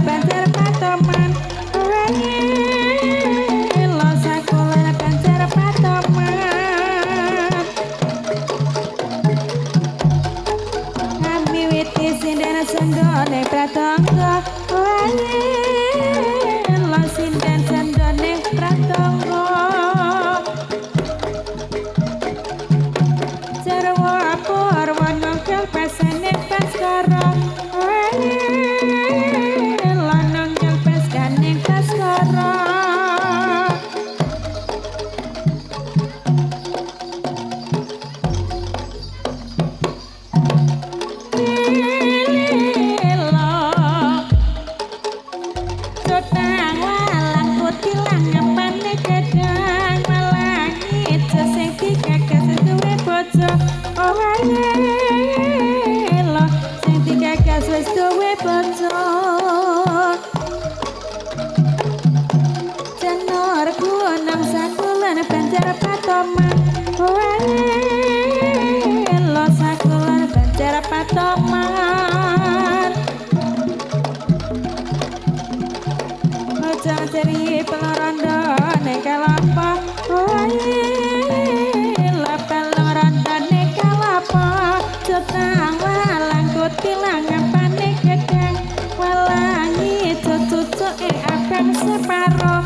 banjur patoman lo sakulan banjur patoman kami witi sinden sendone pratangga lo sinden sendone pratangga jarwa purwa nongkel pesane paskara lanang yang pesane paskara Cotang walang kutilang ngapane gedang malangi sing dikagas duwe bojo oh lo sing dikagas wis duwe bojo janur gunung sakulan banjar patoman oh lo sakulan banjar patoman Jangan cari pengerondo nekalapa lapel ngerondo nekalapa cetang walang kutilang ngapane gedang walangi cucu abang separo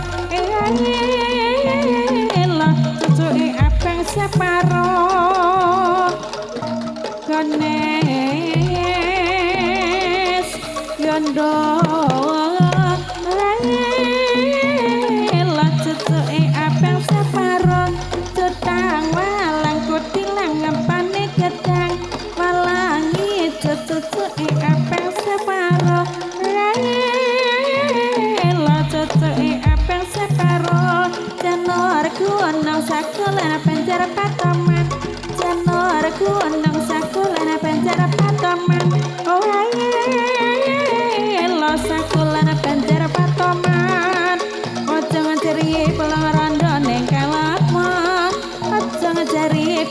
lo cucu abang separo gones yondo abang separo cetang walang kutilang ngapane gedang walangi cucu abang separo lo cucu abang separo janur gunung sakulan banjar patoman janur gunung sakulan banjar patoman oh lo sakulan banjar patoman ojo ngajari pelang rondo neng kalapa ojo ngajari